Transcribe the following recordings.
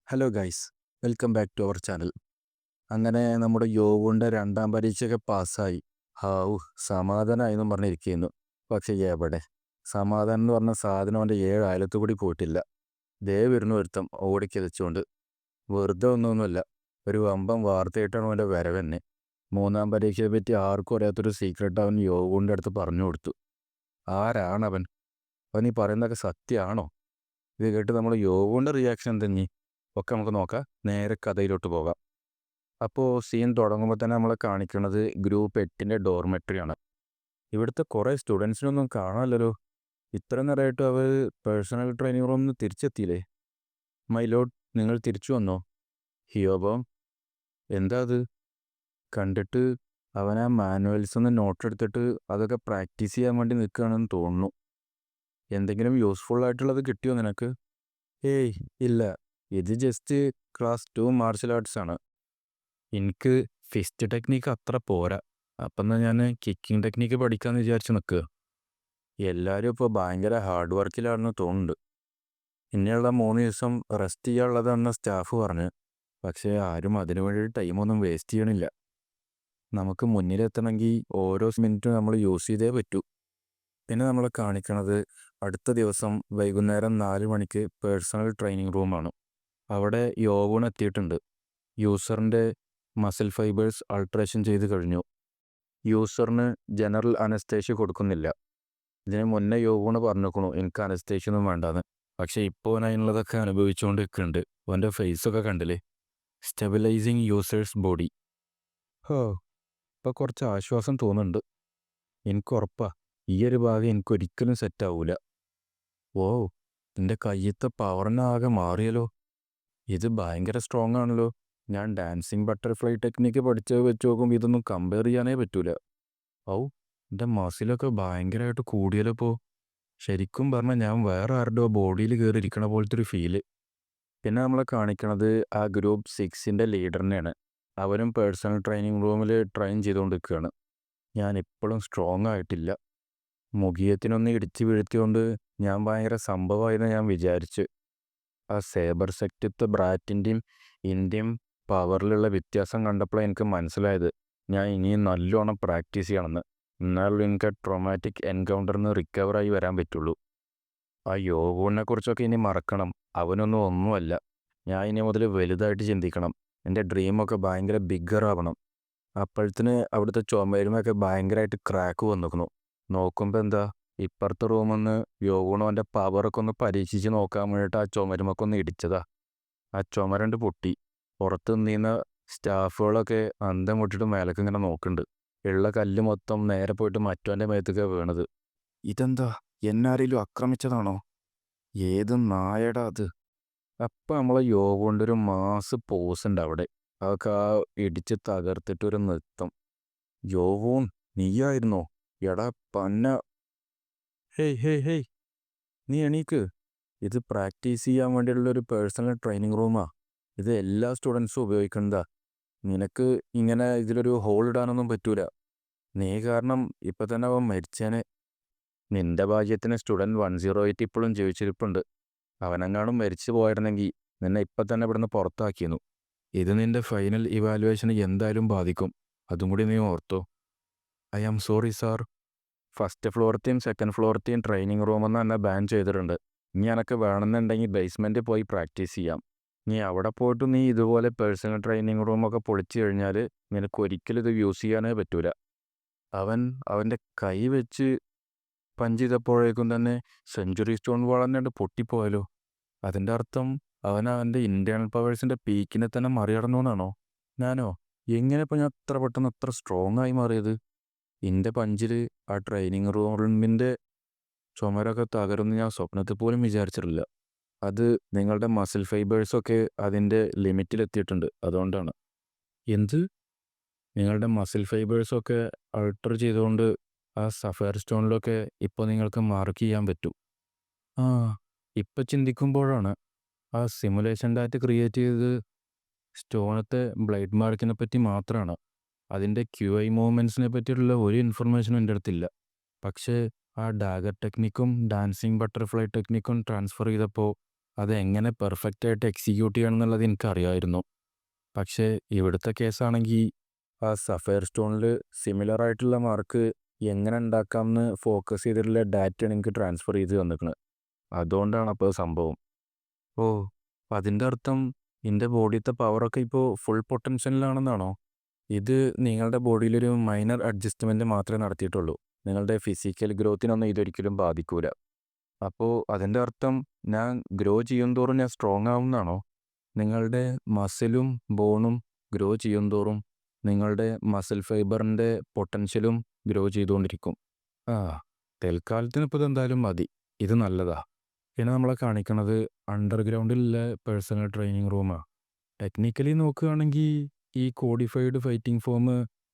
Hello guys, welcome back to our channel. അങ്ങനെ നമ്മുടെ യോവുൻ്റെ രണ്ടാം പരീക്ഷയൊക്കെ പാസ്സായി. ഹാവു, സമാധാനമായി എന്നും പറഞ്ഞിരിക്കുന്നു. പക്ഷേ എവിടെ സമാധാനം എന്ന് പറഞ്ഞ സാധനം അവൻ്റെ അയലത്തു കൂടി പോയിട്ടില്ല. ദേ വരുന്നു ഒരുത്തം ഓടിക്കിതച്ചുകൊണ്ട്. വെറുതെ ഒന്നൊന്നുമല്ല, ഒരു വമ്പൻ വാർത്തയായിട്ടാണ് അവൻ്റെ വരവെന്നെ. മൂന്നാം പരീക്ഷയെ പറ്റി ആർക്കും അറിയാത്തൊരു സീക്രട്ട് അവൻ യോവുൻ്റെ അടുത്ത് പറഞ്ഞു കൊടുത്തു. ആരാണവൻ? അവൻ ഈ പറയുന്നതൊക്കെ സത്യമാണോ? ഇത് കേട്ട് നമ്മൾ യോവുൻ്റെ റിയാക്ഷൻ എന്തെഞ്ഞി ഒക്കെ നമുക്ക് നോക്കാം. നേരെ കഥയിലോട്ട് പോകാം. അപ്പോൾ സീൻ തുടങ്ങുമ്പോൾ തന്നെ നമ്മളെ കാണിക്കുന്നത് ഗ്രൂപ്പ് 8 ഡോർമെട്രിയാണ്. ഇവിടുത്തെ കുറേ സ്റ്റുഡൻസിനൊന്നും കാണാമല്ലോ. ഇത്ര നേരമായിട്ട് അവർ പേഴ്സണൽ ട്രെയിനിങ് റൂമിൽ നിന്ന് തിരിച്ചെത്തിയില്ലേ? മൈ ലോഡ്, നിങ്ങൾ തിരിച്ചു വന്നോ? ഹിയോബം, എന്താ അത്? കണ്ടിട്ട് അവൻ ആ മാനുവൽസ് ഒന്ന് നോട്ട് എടുത്തിട്ട് അതൊക്കെ പ്രാക്ടീസ് ചെയ്യാൻ വേണ്ടി നിൽക്കുകയാണെന്ന് തോന്നുന്നു. എന്തെങ്കിലും യൂസ്ഫുൾ ആയിട്ടുള്ളത് കിട്ടിയോ നിനക്ക്? ഏയ് ഇല്ല, ഇത് ജസ്റ്റ് ക്ലാസ് 2 മാർഷൽ ആർട്സ് ആണ്. എനിക്ക് ഫിസ്റ്റ് ടെക്നിക്ക് അത്ര പോരാ. അപ്പം എന്നാൽ ഞാൻ കിക്കിംഗ് ടെക്നിക്ക് പഠിക്കാമെന്ന് വിചാരിച്ച് നിൽക്കുക. എല്ലാവരും ഇപ്പോൾ ഭയങ്കര ഹാർഡ് വർക്കിലാണെന്ന് തോന്നുന്നുണ്ട്. ഇനിയുള്ള 3 ദിവസം റെസ്റ്റ് ചെയ്യാനുള്ളതാണെന്ന് സ്റ്റാഫ് പറഞ്ഞ്. പക്ഷേ ആരും അതിനു വേണ്ടി ടൈമൊന്നും വേസ്റ്റ് ചെയ്യണില്ല. നമുക്ക് മുന്നിലെത്തണമെങ്കിൽ ഓരോ മിനിറ്റും നമ്മൾ യൂസ് ചെയ്തേ പറ്റൂ. പിന്നെ നമ്മൾ കാണിക്കണത് അടുത്ത ദിവസം വൈകുന്നേരം 4 മണിക്ക് പേഴ്സണൽ ട്രെയിനിങ് റൂമാണ്. അവിടെ യോവൂൺ എത്തിയിട്ടുണ്ട്. യൂസറിൻ്റെ മസിൽ ഫൈബേഴ്സ് അൾട്രേഷൻ ചെയ്ത് കഴിഞ്ഞു. യൂസറിന് ജനറൽ അനസ്തേഷ്യ കൊടുക്കുന്നില്ല. ഇതിന് മുന്നേ യോവൂണ് പറഞ്ഞേക്കണു എനിക്ക് അനസ്തേഷ്യ ഒന്നും വേണ്ടാന്ന്. പക്ഷേ ഇപ്പോൾ അവൻ അതിനുള്ളതൊക്കെ അനുഭവിച്ചുകൊണ്ട് നിൽക്കുന്നുണ്ട്. അവൻ്റെ ഫേസൊക്കെ കണ്ടില്ലേ? Stabilising users body. ഹോ, ഇപ്പോൾ കുറച്ച് ആശ്വാസം തോന്നുന്നുണ്ട്. എനിക്ക് ഉറപ്പാ ഈ ഒരു ഭാഗം എനിക്കൊരിക്കലും സെറ്റാവൂല. ഓ, എൻ്റെ കയ്യത്തെ പവറിനാകെ മാറിയല്ലോ. ഇത് ഭയങ്കര സ്ട്രോങ് ആണല്ലോ. ഞാൻ ഡാൻസിങ് ബട്ടർഫ്ലൈ ടെക്നിക്ക് പഠിച്ചത് വെച്ച് നോക്കുമ്പോൾ ഇതൊന്നും കമ്പയർ ചെയ്യാനേ പറ്റൂല. ഔ, എൻ്റെ മസിലൊക്കെ ഭയങ്കരമായിട്ട് കൂടിയല്ലോ. ശരിക്കും പറഞ്ഞാൽ ഞാൻ വേറെ ആരുടെ ബോഡിയിൽ കയറി ഇരിക്കണ പോലത്തെ ഒരു ഫീല്. പിന്നെ നമ്മളെ കാണിക്കണത് ആ ഗ്രൂപ്പ് 6 ലീഡറിനെയാണ്. അവനും പേഴ്സണൽ ട്രെയിനിങ് റൂമിൽ ട്രെയിൻ ചെയ്തുകൊണ്ടിരിക്കുകയാണ്. ഞാൻ ഇപ്പോഴും സ്ട്രോങ് ആയിട്ടില്ല. മുഖിയത്തിനൊന്ന് ഇടിച്ച് വീഴ്ത്തിക്കൊണ്ട് ഞാൻ ഭയങ്കര സംഭവമായെന്ന് ഞാൻ വിചാരിച്ചു. ആ സേബർ സെക്റ്റത്തെ ബ്രാറ്റിൻ്റെയും ഇന്ത്യയും പവറിലുള്ള വ്യത്യാസം കണ്ടപ്പോൾ എനിക്ക് മനസ്സിലായത് ഞാൻ ഇനിയും നല്ലോണം പ്രാക്ടീസ് ചെയ്യണമെന്ന്. എന്നാലും എനിക്ക് ട്രോമാറ്റിക് എൻകൗണ്ടറിൽ നിന്ന് റിക്കവറായി വരാൻ പറ്റുള്ളൂ. ആ യോഗൂണിനെ കുറിച്ചൊക്കെ ഇനി മറക്കണം. അവനൊന്നും ഒന്നുമല്ല. ഞാൻ ഇനി മുതൽ വലുതായിട്ട് ചിന്തിക്കണം. എൻ്റെ ഡ്രീമൊക്കെ ഭയങ്കര ബിഗ്ഗർ ആവണം. അപ്പോഴത്തിന് അവിടുത്തെ ചുമരുമൊക്കെ ഭയങ്കരമായിട്ട് ക്രാക്ക് വന്നിരിക്കുന്നു. നോക്കുമ്പോൾ എന്താ, ഇപ്പുറത്തെ റൂമിൽ നിന്ന് യോഗൂണോ അവൻ്റെ പവറൊക്കെ ഒന്ന് പരീക്ഷിച്ച് നോക്കാൻ വേണ്ടിയിട്ട് ആ ചുമരുമൊക്കെ ഒന്ന് ഇടിച്ചതാ. ആ ചുമരണ്ട് പൊട്ടി. പുറത്ത് നിന്ന സ്റ്റാഫുകളൊക്കെ അന്തം വിട്ടിട്ട് മേലേക്ക് ഇങ്ങനെ നോക്കുന്നുണ്ട്. ഉള്ള കല്ല് മൊത്തം നേരെ പോയിട്ട് മറ്റവൻ്റെ മേത്തേക്കാണ് വീണത്. ഇതെന്താ, എന്നാരെങ്കിലും ആക്രമിച്ചതാണോ? ഏത് നായടാ അത്? അപ്പം നമ്മളെ യോഗ ഒരു മാസ് പോസ് ഉണ്ട് അവിടെ. അതൊക്കെ ആ ഇടിച്ച് തകർത്തിട്ടൊരു നൃത്തം. യോവൂൺ, നീയായിരുന്നോ? എടാ പന്ന. ഹേയ് ഹേയ് ഹേയ്, നീ എണീക്ക്. ഇത് പ്രാക്ടീസ് ചെയ്യാൻ വേണ്ടിയുള്ളൊരു പേഴ്സണൽ ട്രെയിനിങ് റൂമാ. ഇത് എല്ലാ സ്റ്റുഡൻസും ഉപയോഗിക്കുന്നതാ. നിനക്ക് ഇങ്ങനെ ഇതിലൊരു ഹോൾ ഇടാനൊന്നും പറ്റൂല. നീ കാരണം ഇപ്പം തന്നെ അവൻ മരിച്ചേനെ. നിന്റെ ഭാഗ്യത്തിന് സ്റ്റുഡൻറ്റ് 108 ഇപ്പോഴും ജീവിച്ചിരിപ്പുണ്ട്. അവനെങ്ങാനും മരിച്ചു പോയിരുന്നെങ്കിൽ നിന്നെ ഇപ്പം തന്നെ ഇവിടുന്ന് പുറത്താക്കിയിരുന്നു. ഇത് നിന്റെ ഫൈനൽ ഇവാലുവേഷന് എന്തായാലും ബാധിക്കും. അതും കൂടി നീ ഓർത്തോ. I am sorry sir. First ഫ്ലോറത്തെയും സെക്കൻഡ് ഫ്ലോറത്തെയും ട്രെയിനിങ് റൂമെന്ന് തന്നെ ബാൻ ചെയ്തിട്ടുണ്ട്. ഇനി എനക്ക് വേണമെന്നുണ്ടെങ്കിൽ ബേസ്മെൻറ്റിൽ പോയി പ്രാക്ടീസ് ചെയ്യാം. നീ അവിടെ പോയിട്ട് നീ ഇതുപോലെ പേഴ്സണൽ ട്രെയിനിങ് റൂമൊക്കെ പൊളിച്ചു കഴിഞ്ഞാൽ നിനക്ക് ഒരിക്കലും ഇത് യൂസ് ചെയ്യാനേ പറ്റൂല. അവൻ്റെ കൈ വെച്ച് പഞ്ച് ചെയ്തപ്പോഴേക്കും തന്നെ സെഞ്ചുറി സ്റ്റോൺ വാൾ തന്നെ പൊട്ടിപ്പോയാലോ. അതിൻ്റെ അർത്ഥം അവൻ്റെ ഇൻറ്റേർണൽ പവേഴ്സിൻ്റെ പീക്കിനെ തന്നെ മറികടന്നു എന്നാണോ? ഞാനോ? എങ്ങനെ ഇപ്പോൾ ഞാൻ അത്ര പെട്ടെന്ന് അത്ര സ്ട്രോങ് ആയി മാറിയത്? എൻ്റെ പഞ്ചിൽ ആ ട്രെയിനിങ് റൂമിൻ്റെ ചുമരൊക്കെ തകരുമെന്ന് ഞാൻ സ്വപ്നത്തിൽ പോലും വിചാരിച്ചിട്ടില്ല. അത് നിങ്ങളുടെ മസിൽ ഫൈബേഴ്സൊക്കെ അതിൻ്റെ ലിമിറ്റിലെത്തിയിട്ടുണ്ട്, അതുകൊണ്ടാണ്. എന്ത്? നിങ്ങളുടെ മസിൽ ഫൈബേഴ്സൊക്കെ അൾട്ടർ ചെയ്തുകൊണ്ട് ആ സഫയർ സ്റ്റോണിലൊക്കെ ഇപ്പോൾ നിങ്ങൾക്ക് മാർക്ക് ചെയ്യാൻ പറ്റും. ആ, ഇപ്പം ചിന്തിക്കുമ്പോഴാണ് ആ സിമുലേഷൻ ഡാറ്റ ക്രിയേറ്റ് ചെയ്തത് സ്റ്റോണത്തെ ബ്ലൈഡ് മാർക്കിനെ പറ്റി മാത്രമാണ്. അതിൻ്റെ QI മൂവ്മെൻറ്റ്സിനെ പറ്റിയിട്ടുള്ള ഒരു ഇൻഫർമേഷനും എൻ്റെ അടുത്തില്ല. പക്ഷേ ആ ഡാഗർ ടെക്നിക്കും ഡാൻസിങ് ബട്ടർഫ്ലൈ ടെക്നിക്കും ട്രാൻസ്ഫർ ചെയ്തപ്പോൾ അതെങ്ങനെ പെർഫെക്റ്റായിട്ട് എക്സിക്യൂട്ട് ചെയ്യണം എന്നുള്ളത് എനിക്കറിയാമായിരുന്നു. പക്ഷേ ഇവിടുത്തെ കേസാണെങ്കിൽ ആ സഫയർ സ്റ്റോണിൽ സിമിലർ ആയിട്ടുള്ള മാർക്ക് എങ്ങനെ ഉണ്ടാക്കാമെന്ന് ഫോക്കസ് ചെയ്തിട്ടുള്ള ഡാറ്റയാണ് എനിക്ക് ട്രാൻസ്ഫർ ചെയ്ത് തന്നിരിക്കുന്നത്. അതുകൊണ്ടാണ് അപ്പോൾ സംഭവം. ഓ, അപ്പം അതിൻ്റെ അർത്ഥം എൻ്റെ ബോഡിയത്തെ പവറൊക്കെ ഇപ്പോൾ ഫുൾ പൊട്ടൻഷ്യലിലാണെന്നാണോ? ഇത് നിങ്ങളുടെ ബോഡിയിലൊരു മൈനർ അഡ്ജസ്റ്റ്മെൻറ്റ് മാത്രമേ നടത്തിയിട്ടുള്ളൂ. നിങ്ങളുടെ ഫിസിക്കൽ ഗ്രോത്തിനൊന്നും ഇതൊരിക്കലും ബാധിക്കൂല. അപ്പോൾ അതിൻ്റെ അർത്ഥം ഞാൻ ഗ്രോ ചെയ്യുന്തോറും ഞാൻ സ്ട്രോങ് ആവുമെന്നാണോ? നിങ്ങളുടെ മസിലും ബോണും ഗ്രോ ചെയ്യുന്തോറും നിങ്ങളുടെ മസിൽ ഫൈബറിൻ്റെ പൊട്ടൻഷ്യലും ഗ്രോ ചെയ്തുകൊണ്ടിരിക്കും. ആ, തൽക്കാലത്തിന് ഇപ്പോൾ ഇതെന്തായാലും മതി. ഇത് നല്ലതാ. പിന്നെ നമ്മളെ കാണിക്കണത് അണ്ടർഗ്രൗണ്ടിലുള്ള പേഴ്സണൽ ട്രെയിനിങ് റൂമാണ്. ടെക്നിക്കലി നോക്കുകയാണെങ്കിൽ ഈ കോഡിഫൈഡ് ഫൈറ്റിംഗ് ഫോം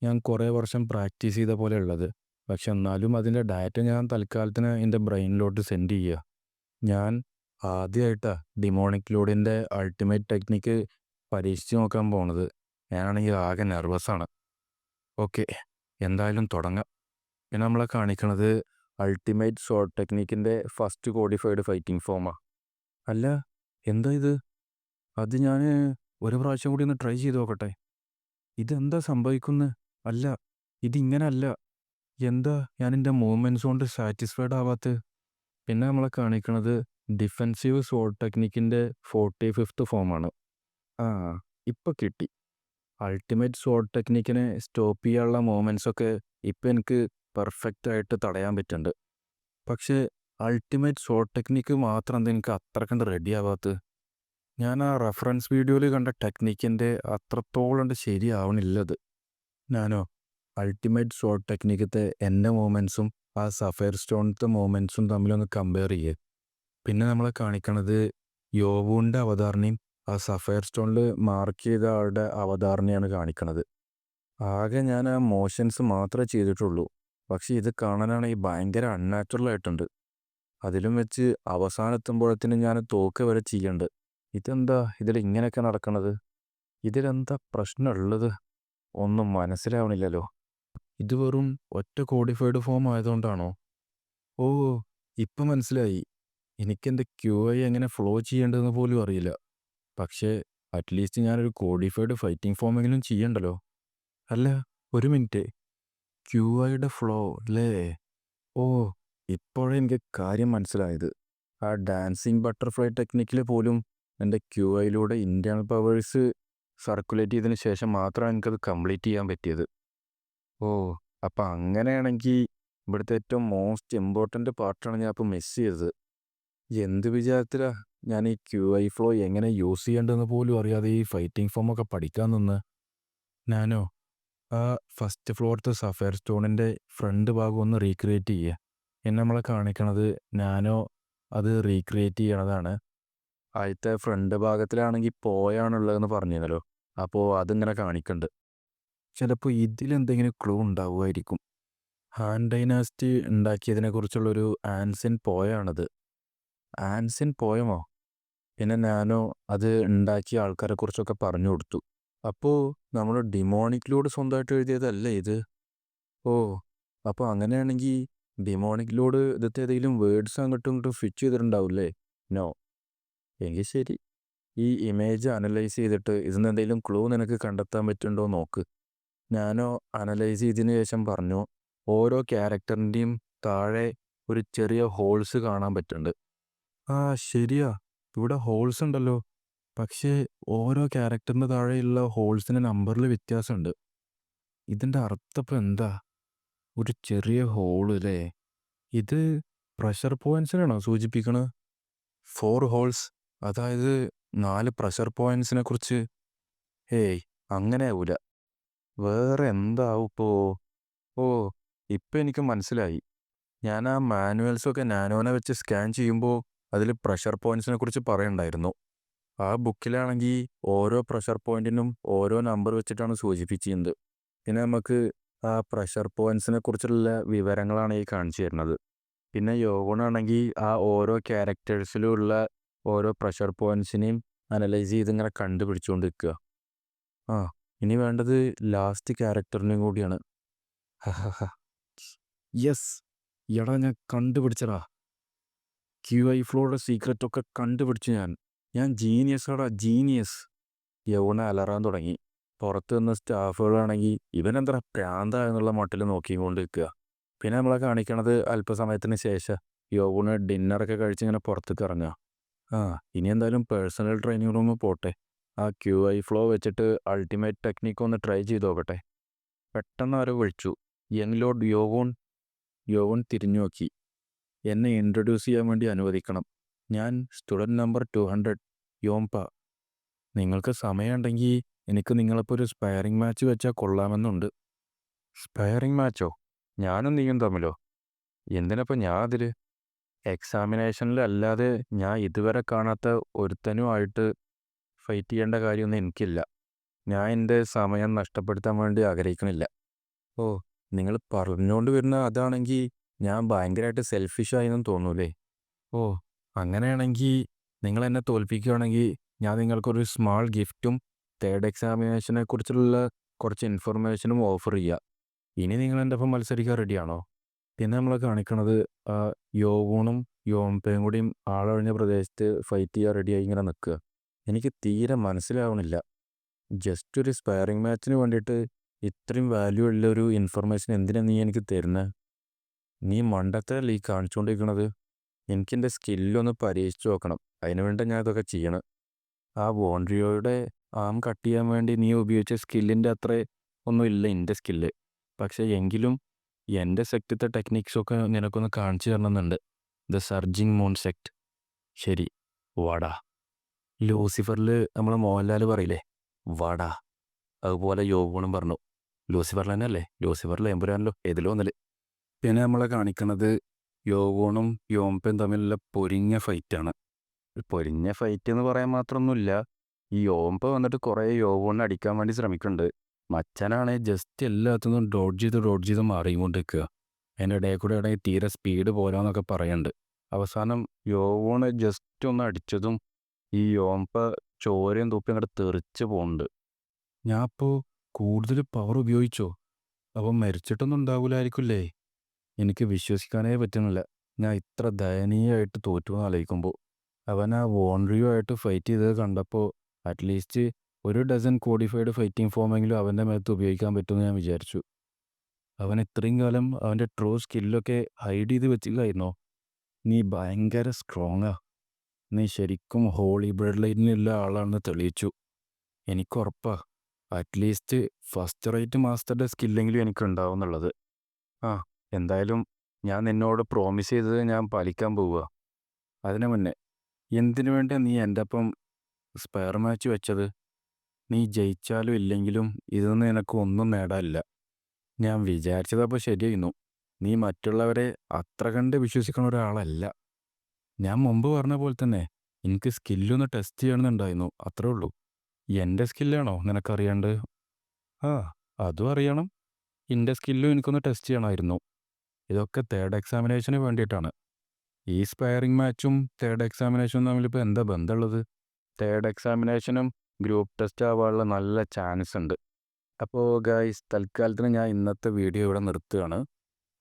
ഞാൻ കുറേ വർഷം പ്രാക്ടീസ് ചെയ്ത പോലെ ഉള്ളത്. പക്ഷെ എന്നാലും അതിൻ്റെ ഡാറ്റ ഞാൻ തൽക്കാലത്തിന് എൻ്റെ ബ്രെയിനിലോട്ട് സെൻഡ് ചെയ്യുക. ഞാൻ ആദ്യമായിട്ടാണ് ഡിമോണിക് ലോഡിൻ്റെ അൾട്ടിമേറ്റ് ടെക്നിക്ക് പരീക്ഷിച്ച് നോക്കാൻ പോണത്. ഞാനാണെങ്കിൽ ആകെ നെർവസാണ്. ഓക്കെ, എന്തായാലും തുടങ്ങാം. പിന്നെ നമ്മളെ കാണിക്കണത് അൾട്ടിമേറ്റ് ഷോർട്ട് ടെക്നിക്കിൻ്റെ ഫസ്റ്റ് കോഡിഫൈഡ് ഫൈറ്റിംഗ് ഫോമാണ്. അല്ല, എന്താ ഇത്? അത് ഞാൻ ഒരു പ്രാവശ്യം കൂടി ഒന്ന് ട്രൈ ചെയ്ത് നോക്കട്ടെ. ഇതെന്താ സംഭവിക്കുന്നത്? അല്ല, ഇതിങ്ങനെ അല്ല. എന്താ ഞാൻ എൻ്റെ മൂവ്മെൻറ്റ്സ് കൊണ്ട് സാറ്റിസ്ഫൈഡ് ആവാത്തത്? പിന്നെ നമ്മളെ കാണിക്കണത് ഡിഫെൻസീവ് ഷോർട്ട് ടെക്നിക്കിൻ്റെ 45th ഫോമാണ്. ആ, ഇപ്പം കിട്ടി. അൾട്ടിമേറ്റ് ഷോർട്ട് ടെക്നിക്കിനെ സ്റ്റോപ്പ് ചെയ്യാനുള്ള മൂവ്മെൻറ്റ്സൊക്കെ ഇപ്പം എനിക്ക് പെർഫെക്റ്റായിട്ട് തടയാൻ പറ്റുന്നുണ്ട്. പക്ഷേ അൾട്ടിമേറ്റ് ഷോർട്ട് ടെക്നിക്ക് മാത്രം എന്താ എനിക്ക് അത്ര കണ്ട് റെഡി ആവാത്തത്? ഞാൻ ആ റെഫറൻസ് വീഡിയോയിൽ കണ്ട ടെക്നിക്കിൻ്റെ അത്രത്തോളം ശരിയാവണില്ലത്. ഞാനോ അൾട്ടിമേറ്റ് ഷോർട്ട് ടെക്നിക്കത്തെ എൻ്റെ മൂവ്മെൻറ്റ്സും ആ സഫയർ സ്റ്റോണത്തെ മൂവ്മെൻറ്റ്സും തമ്മിലൊന്ന് കമ്പയർ ചെയ്യുക. പിന്നെ നമ്മളെ കാണിക്കണത് യോവുവിൻ്റെ അവതാരണയും ആ സഫയർ സ്റ്റോണിൽ മാർക്ക് ചെയ്ത ആളുടെ അവതാരണയാണ് കാണിക്കണത്. ആകെ ഞാൻ ആ മോഷൻസ് മാത്രമേ ചെയ്തിട്ടുള്ളൂ. പക്ഷേ ഇത് കാണാനാണെങ്കിൽ ഭയങ്കര അൺനാച്ചുറൽ ആയിട്ടുണ്ട്. അതിലും വെച്ച് അവസാനെത്തുമ്പോഴത്തേനും ഞാൻ തോക്ക് വരെ ചെയ്യണ്ട്. ഇതെന്താ ഇതിൽ ഇങ്ങനെയൊക്കെ നടക്കണത്? ഇതിലെന്താ പ്രശ്നമുള്ളത്? ഒന്നും മനസ്സിലാവണില്ലല്ലോ. ഇത് വെറും ഒറ്റ കോഡിഫൈഡ് ഫോം ആയതുകൊണ്ടാണോ? ഓ, ഇപ്പം മനസ്സിലായി. എനിക്കെൻ്റെ QI എങ്ങനെ ഫ്ലോ ചെയ്യേണ്ടതെന്ന് പോലും അറിയില്ല. പക്ഷേ അറ്റ്ലീസ്റ്റ് ഞാനൊരു കോഡിഫൈഡ് ഫൈറ്റിംഗ് ഫോമെങ്കിലും ചെയ്യണ്ടല്ലോ. അല്ല, ഒരു മിനിറ്റ്. QIയുടെ ഫ്ലോ അല്ലേ? ഓ, ഇപ്പോഴേ എനിക്ക് കാര്യം മനസ്സിലായത്. ആ ഡാൻസിങ് ബട്ടർഫ്ലൈ ടെക്നിക്കിൽ പോലും എൻ്റെ QIയിലൂടെ ഇൻറ്റേർണൽ പവേഴ്സ് സർക്കുലേറ്റ് ചെയ്തതിന് ശേഷം മാത്രമാണ് എനിക്കത് കംപ്ലീറ്റ് ചെയ്യാൻ പറ്റിയത്. ഓ, അപ്പം അങ്ങനെയാണെങ്കിൽ ഇവിടുത്തെ ഏറ്റവും മോസ്റ്റ് ഇമ്പോർട്ടൻ്റ് പാർട്ടാണ് ഞാൻ ഇപ്പോൾ മിസ് ചെയ്തത്. എന്ത് വിചാരത്തിലാ ഞാൻ ഈ QI ഫ്ലോ എങ്ങനെ യൂസ് ചെയ്യേണ്ടതെന്ന് പോലും അറിയാതെ ഈ ഫൈറ്റിംഗ് ഫോമൊക്കെ പഠിക്കാൻ നിന്ന്. ഞാനോ ആ ഫസ്റ്റ് ഫ്ലോറത്തെ സഫയർ സ്റ്റോണിൻ്റെ ഫ്രണ്ട് ഭാഗം ഒന്ന് റീക്രിയേറ്റ് ചെയ്യുക. എന്നെ നമ്മളെ കാണിക്കണത് ഞാനോ അത് റീക്രിയേറ്റ് ചെയ്യണതാണ്. ആദ്യത്തെ ഫ്രണ്ട് ഭാഗത്തിലാണെങ്കിൽ പോയാണുള്ളതെന്ന് പറഞ്ഞിരുന്നല്ലോ. അപ്പോൾ അതിങ്ങനെ കാണിക്കുന്നുണ്ട്. ചിലപ്പോൾ ഇതിലെന്തെങ്കിലും ക്ലൂ ഉണ്ടാവുമായിരിക്കും. ഹാൻ ഡൈനാസ്റ്റി ഉണ്ടാക്കിയതിനെക്കുറിച്ചുള്ളൊരു ആൻസിൻ പോയാണത്. ആൻസിൻ പോയമോ? പിന്നെ ഞാനോ അത് ഉണ്ടാക്കിയ ആൾക്കാരെക്കുറിച്ചൊക്കെ പറഞ്ഞു കൊടുത്തു. അപ്പോൾ നമ്മൾ ഡിമോണിക്കിലൂടെ സ്വന്തമായിട്ട് എഴുതിയതല്ലേ ഇത്? ഓ, അപ്പോൾ അങ്ങനെയാണെങ്കിൽ ഡിമോണിക്കിലൂടെ ഇതത്തെ ഏതെങ്കിലും വേർഡ്സ് അങ്ങോട്ടും ഇങ്ങോട്ടും ഫിറ്റ് ചെയ്തിട്ടുണ്ടാവില്ലേ? നോ. എങ്കിൽ ശരി. ഈ ഇമേജ് അനലൈസ് ചെയ്തിട്ട് ഇതിന് എന്തെങ്കിലും ക്ലൂ നിനക്ക് കണ്ടെത്താൻ പറ്റുന്നുണ്ടോ നോക്ക്. ഞാനോ അനലൈസ് ചെയ്തതിന് ശേഷം പറഞ്ഞു, ഓരോ ക്യാരക്ടറിൻ്റെയും താഴെ ഒരു ചെറിയ ഹോൾസ് കാണാൻ പറ്റുന്നുണ്ട്. ആ, ശരിയാ, ഇവിടെ ഹോൾസ് ഉണ്ടല്ലോ. പക്ഷേ ഓരോ ക്യാരക്ടറിൻ്റെ താഴെയുള്ള ഹോൾസിൻ്റെ നമ്പറിൽ വ്യത്യാസമുണ്ട്. ഇതിൻ്റെ അർത്ഥം ഇപ്പം എന്താ? ഒരു ചെറിയ ഹോള് അല്ലേ? ഇത് പ്രഷർ പോയിൻറ്റ്സിനാണോ സൂചിപ്പിക്കണത്? 4 ഹോൾസ്, അതായത് 4 പ്രഷർ പോയിൻറ്റ്സിനെ കുറിച്ച്? ഏയ്, അങ്ങനെ ആവൂല. വേറെ എന്താവും ഇപ്പോൾ? ഓ, ഇപ്പം എനിക്ക് മനസ്സിലായി. ഞാൻ ആ മാനുവൽസൊക്കെ നാനോനെ വെച്ച് സ്കാൻ ചെയ്യുമ്പോൾ അതിൽ പ്രഷർ പോയിൻറ്റ്സിനെ കുറിച്ച് പറയുന്നുണ്ടായിരുന്നു. ആ ബുക്കിലാണെങ്കിൽ ഓരോ പ്രഷർ പോയിൻറ്റിനും ഓരോ നമ്പർ വെച്ചിട്ടാണ് സൂചിപ്പിച്ചിരുന്നത്. പിന്നെ നമുക്ക് ആ പ്രഷർ പോയിൻറ്റ്സിനെ കുറിച്ചുള്ള വിവരങ്ങളാണ് ഈ കാണിച്ചു തരുന്നത്. പിന്നെ യോഗുണാണെങ്കിൽ ആ ഓരോ ക്യാരക്ടേഴ്സിലുള്ള ഓരോ പ്രഷർ പോയിൻറ്റ്സിനെയും അനലൈസ് ചെയ്ത് ഇങ്ങനെ കണ്ടുപിടിച്ചുകൊണ്ട് നിൽക്കുക. ആ, ഇനി വേണ്ടത് ലാസ്റ്റ് ക്യാരക്ടറിനെയും കൂടിയാണ്. യെസ്, എടാ ഞാൻ കണ്ടുപിടിച്ചടാ. ക്യു ഐ ഫ്ലോയുടെ സീക്രറ്റൊക്കെ കണ്ടുപിടിച്ചു ഞാൻ ജീനിയസാടാ ജീനിയസ്. യൗവന അലറാൻ തുടങ്ങി. പുറത്ത് നിന്ന് സ്റ്റാഫുകളാണെങ്കിൽ ഇവനെന്താ പ്രാന്ത എന്നുള്ള മട്ടിൽ നോക്കിക്കൊണ്ട് നിൽക്കുക. പിന്നെ നമ്മളെ കാണിക്കണത് അല്പസമയത്തിന് ശേഷം യൗവന് ഡിന്നറൊക്കെ കഴിച്ച് ഇങ്ങനെ പുറത്തേക്ക് ഇറങ്ങുക. ആ ഇനി എന്തായാലും പേഴ്സണൽ ട്രെയിനിങ് റൂമിൽ പോട്ടെ. ആ ക്യു ഐ ഫ്ലോ വെച്ചിട്ട് അൾട്ടിമേറ്റ് ടെക്നിക്ക് ഒന്ന് ട്രൈ ചെയ്ത് നോക്കട്ടെ. പെട്ടെന്ന് ആരോ വിളിച്ചു. Young load യോവോൺ. യോവോൺ തിരിഞ്ഞു നോക്കി. എന്നെ ഇൻട്രൊഡ്യൂസ് ചെയ്യാൻ വേണ്ടി അനുവദിക്കണം. ഞാൻ സ്റ്റുഡൻറ്റ് നമ്പർ 200 യോംപ. നിങ്ങൾക്ക് സമയമുണ്ടെങ്കിൽ എനിക്ക് നിങ്ങളിപ്പോൾ ഒരു സ്പയറിംഗ് മാച്ച് വെച്ചാൽ കൊള്ളാമെന്നുണ്ട്. സ്പയറിംഗ് മാച്ചോ? ഞാനും നീയും തമ്മിലോ? എന്തിനപ്പോൾ ഞാൻ അതിൽ? എക്സാമിനേഷനിലല്ലാതെ ഞാൻ ഇതുവരെ കാണാത്ത ഒരുത്തനുമായിട്ട് ഫൈറ്റ് ചെയ്യേണ്ട കാര്യമൊന്നും എനിക്കില്ല. ഞാൻ എൻ്റെ സമയം നഷ്ടപ്പെടുത്താൻ വേണ്ടി ആഗ്രഹിക്കണില്ല. ഓ, നിങ്ങൾ പറഞ്ഞുകൊണ്ട് വരുന്ന അതാണെങ്കിൽ ഞാൻ ഭയങ്കരമായിട്ട് സെൽഫിഷായെന്നും തോന്നൂലേ? ഓ, അങ്ങനെയാണെങ്കിൽ നിങ്ങൾ എന്നെ തോൽപ്പിക്കുകയാണെങ്കിൽ ഞാൻ നിങ്ങൾക്കൊരു സ്മാൾ ഗിഫ്റ്റും തേർഡ് എക്സാമിനേഷനെ കുറിച്ചുള്ള കുറച്ച് ഇൻഫർമേഷനും ഓഫർ ചെയ്യുക. ഇനി നിങ്ങൾ എൻ്റെ ഒപ്പം മത്സരിക്കാൻ റെഡിയാണോ? പിന്നെ നമ്മൾ കാണിക്കണത് യോവൂണും യോംപയും കൂടിയും ആളൊഴിഞ്ഞ പ്രദേശത്ത് ഫൈറ്റ് ചെയ്യാൻ റെഡിയായി ഇങ്ങനെ നിൽക്കുക. എനിക്ക് തീരെ മനസ്സിലാവണില്ല. ജസ്റ്റ് ഒരു സ്പയറിംഗ് മാച്ചിന് വേണ്ടിയിട്ട് ഇത്രയും വാല്യൂ ഉള്ളൊരു ഇൻഫർമേഷൻ എന്തിനാണ് നീ എനിക്ക് തരുന്നത്? നീ മണ്ടത്തരല്ലേ ഈ കാണിച്ചുകൊണ്ടിരിക്കണത്? എനിക്കെൻ്റെ സ്കില്ലൊന്ന് പരീക്ഷിച്ച് നോക്കണം. അതിനു വേണ്ടി ഞാൻ ഇതൊക്കെ ചെയ്യണം. ആ വോൺട്രിയോയുടെ ആം കട്ട് ചെയ്യാൻ വേണ്ടി നീ ഉപയോഗിച്ച സ്കില്ലിൻ്റെ അത്ര ഒന്നും ഇല്ല എൻ്റെ സ്കില്ല്. പക്ഷേ എങ്കിലും എൻ്റെ സെക്റ്റത്തെ ടെക്നിക്സൊക്കെ നിനക്കൊന്ന് കാണിച്ചു തരണമെന്നുണ്ട്. The surging moon sect. ശരി, വാടാ. ലൂസിഫറിൽ നമ്മളെ മോഹൻലാൽ പറയില്ലേ വാടാ, അതുപോലെ യോവൂണും പറഞ്ഞു. ലൂസിഫറിൽ തന്നെ അല്ലേ? ലൂസിഫറിൽ എമ്പുരാനല്ലോ ഏതിലോ ഒന്നില്. പിന്നെ നമ്മളെ കാണിക്കുന്നത് യോവൂണും യോംപയും തമ്മിലുള്ള പൊരിഞ്ഞ ഫൈറ്റാണ്. പൊരിഞ്ഞ ഫൈറ്റ് എന്ന് പറയാൻ മാത്രമൊന്നുമില്ല. ഈ യോംപ വന്നിട്ട് കുറേ യോവൂണിനെ അടിക്കാൻ വേണ്ടി ശ്രമിക്കുന്നുണ്ട്. മച്ചാനാണെ ജസ്റ്റ് എല്ലാത്തുനിന്നും ഡോഡ്ജ് ചെയ്ത് മാറിക്കൊണ്ട് നിൽക്കുക. അതിൻ്റെ ഇടയിൽ കൂടെ ആണെങ്കിൽ തീരെ സ്പീഡ് പോരാന്നൊക്കെ പറയുന്നുണ്ട്. അവസാനം യോവൂണ് ജസ്റ്റ് ഒന്ന് അടിച്ചതും ഈ യോംപ ചോരയും തുപ്പി അങ്ങോട്ട് തെറിച്ച് പോകുന്നുണ്ട്. ഞാൻ അപ്പോൾ കൂടുതൽ പവർ ഉപയോഗിച്ചോ? അപ്പം മരിച്ചിട്ടൊന്നും ഉണ്ടാവില്ലായിരിക്കില്ലേ? എനിക്ക് വിശ്വസിക്കാനേ പറ്റുന്നില്ല. ഞാൻ ഇത്ര ദയനീയമായിട്ട് തോറ്റുവെന്ന് ആലോചിക്കുമ്പോൾ. അവൻ ആ വോൺട്രിയോ ആയിട്ട് ഫൈറ്റ് ചെയ്തത് കണ്ടപ്പോൾ അറ്റ്ലീസ്റ്റ് ഒരു ഡസൻ കോഡിഫൈഡ് ഫൈറ്റിംഗ് ഫോമെങ്കിലും അവൻ്റെ മേത്ത് ഉപയോഗിക്കാൻ പറ്റുമെന്ന് ഞാൻ വിചാരിച്ചു. അവൻ ഇത്രയും കാലം അവൻ്റെ ട്രൂ സ്കില്ലൊക്കെ ഹൈഡ് ചെയ്ത് വെച്ചില്ലായിരുന്നോ? നീ ഭയങ്കര സ്ട്രോങ്ങാ. നീ ശരിക്കും ഹോളി ബ്ലഡ് ലൈനിലുള്ള ആളാണെന്ന് തെളിയിച്ചു. എനിക്കുറപ്പാ അറ്റ്ലീസ്റ്റ് ഫസ്റ്റ് റേറ്റ് മാസ്റ്ററുടെ സ്കില്ലെങ്കിലും എനിക്കുണ്ടാവും എന്നുള്ളത്. ആ എന്തായാലും ഞാൻ നിന്നോട് പ്രോമിസ് ചെയ്തത് ഞാൻ പാലിക്കാൻ പോവുക. അതിനു മുന്നേ എന്തിനു വേണ്ടിയാണ് നീ എൻ്റെ ഒപ്പം സ്പെയർ മാച്ച് വെച്ചത്? നീ ജയിച്ചാലും ഇല്ലെങ്കിലും ഇതൊന്നും നിനക്ക് ഒന്നും നേടാനില്ല. ഞാൻ വിചാരിച്ചതപ്പോൾ ശരിയായിരുന്നു. നീ മറ്റുള്ളവരെ അത്ര കണ്ട് വിശ്വസിക്കുന്ന ഒരാളല്ല. ഞാൻ മുമ്പ് പറഞ്ഞ പോലെ തന്നെ എനിക്ക് സ്കില്ലൊന്ന് ടെസ്റ്റ് ചെയ്യണമെന്നുണ്ടായിരുന്നു, അത്രേ ഉള്ളൂ. എൻ്റെ സ്കില്ലാണോ നിനക്കറിയാണ്ട്? ആ അതും അറിയണം. എൻ്റെ സ്കില്ലും എനിക്കൊന്ന് ടെസ്റ്റ് ചെയ്യണമായിരുന്നു. ഇതൊക്കെ തേർഡ് എക്സാമിനേഷന് വേണ്ടിയിട്ടാണ്. ഈ സ്പയറിംഗ് മാച്ചും തേർഡ് എക്സാമിനേഷനും തമ്മിലിപ്പോൾ എന്താ ബന്ധമുള്ളത്? തേർഡ് എക്സാമിനേഷനും ഗ്രൂപ്പ് ടെസ്റ്റ് ആവാനുള്ള നല്ല ചാൻസ് ഉണ്ട്. അപ്പോൾ ഗൈസ്, തൽക്കാലത്തിന് ഞാൻ ഇന്നത്തെ വീഡിയോ ഇവിടെ നിർത്തുകയാണ്.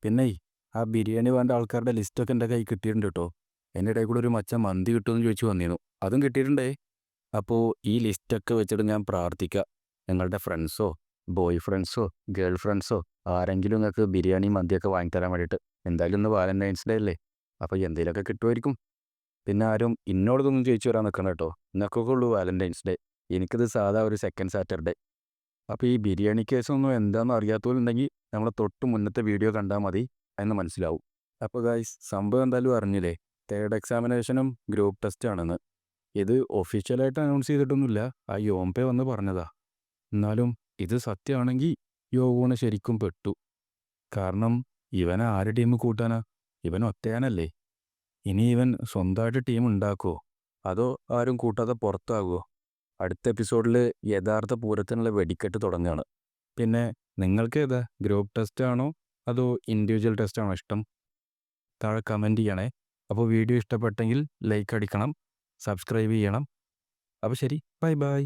പിന്നെ ആ ബിരിയാണി വേണ്ട ആൾക്കാരുടെ ലിസ്റ്റൊക്കെ എൻ്റെ കൈ കിട്ടിയിട്ടുണ്ട് കേട്ടോ. എൻ്റെ ഇടയിൽ കൂടെ ഒരു മച്ച മന്തി കിട്ടുമെന്ന് ചോദിച്ചു വന്നിരുന്നു, അതും കിട്ടിയിട്ടുണ്ടേ. അപ്പോൾ ഈ ലിസ്റ്റൊക്കെ വെച്ചിട്ട് ഞാൻ പ്രാർത്ഥിക്കുക, നിങ്ങളുടെ ഫ്രണ്ട്സോ ബോയ് ഫ്രണ്ട്സോ ഗേൾ ഫ്രണ്ട്സോ ആരെങ്കിലും നിങ്ങൾക്ക് ബിരിയാണി മന്തിയൊക്കെ വാങ്ങിത്തരാൻ വേണ്ടിയിട്ട്. എന്തായാലും ഇന്ന് വാലന്റൈൻസ് ഡേ അല്ലേ, അപ്പോൾ എന്തെങ്കിലുമൊക്കെ കിട്ടുമായിരിക്കും. പിന്നെ ആരും ഇന്നോടൊന്നും ചോദിച്ചു വരാൻ നിൽക്കണം കേട്ടോ. നിനക്കൊക്കെ ഉള്ളൂ വാലന്റൈൻസ് ഡേ, എനിക്കിത് സാധാ ഒരു സെക്കൻഡ് സാറ്റർഡേ. അപ്പോൾ ഈ ബിരിയാണി കേസൊന്നും എന്താണെന്ന് അറിയാത്തവരുണ്ടെങ്കിൽ നമ്മളെ തൊട്ട് മുന്നത്തെ വീഡിയോ കണ്ടാൽ മതി, എന്ന് മനസ്സിലാവും. അപ്പോൾ ഗൈസ്, സംഭവം എന്തായാലും അറിഞ്ഞില്ലേ, തേർഡ് എക്സാമിനേഷനും ഗ്രൂപ്പ് ടെസ്റ്റ് ആണെന്ന്. ഇത് ഒഫീഷ്യലായിട്ട് അനൗൺസ് ചെയ്തിട്ടൊന്നുമില്ല, ആ യോംപെ വന്ന് പറഞ്ഞതാ. എന്നാലും ഇത് സത്യമാണെങ്കിൽ യോവൂണ് ശരിക്കും പെട്ടു. കാരണം ഇവനെ ആര് ടീം കൂട്ടാനാ? ഇവൻ ഒറ്റയാനല്ലേ. ഇനി ഇവൻ സ്വന്തമായിട്ട് ടീം ഉണ്ടാക്കുമോ, അതോ ആരും കൂട്ടാതെ പുറത്താകുമോ? അടുത്ത എപ്പിസോഡിൽ യഥാർത്ഥ പൂരത്തിനുള്ള വെടിക്കെട്ട് തുടങ്ങുകയാണ്. പിന്നെ നിങ്ങൾക്ക് ഏതാ, ഗ്രൂപ്പ് ടെസ്റ്റ് ആണോ അതോ ഇൻഡിവിജ്വൽ ടെസ്റ്റ് ആണോ ഇഷ്ടം? താഴെ കമൻറ്റ് ചെയ്യണേ. അപ്പോൾ വീഡിയോ ഇഷ്ടപ്പെട്ടെങ്കിൽ ലൈക്ക് അടിക്കണം, സബ്സ്ക്രൈബ് ചെയ്യണം. അപ്പോൾ ശരി, ബൈ ബൈ.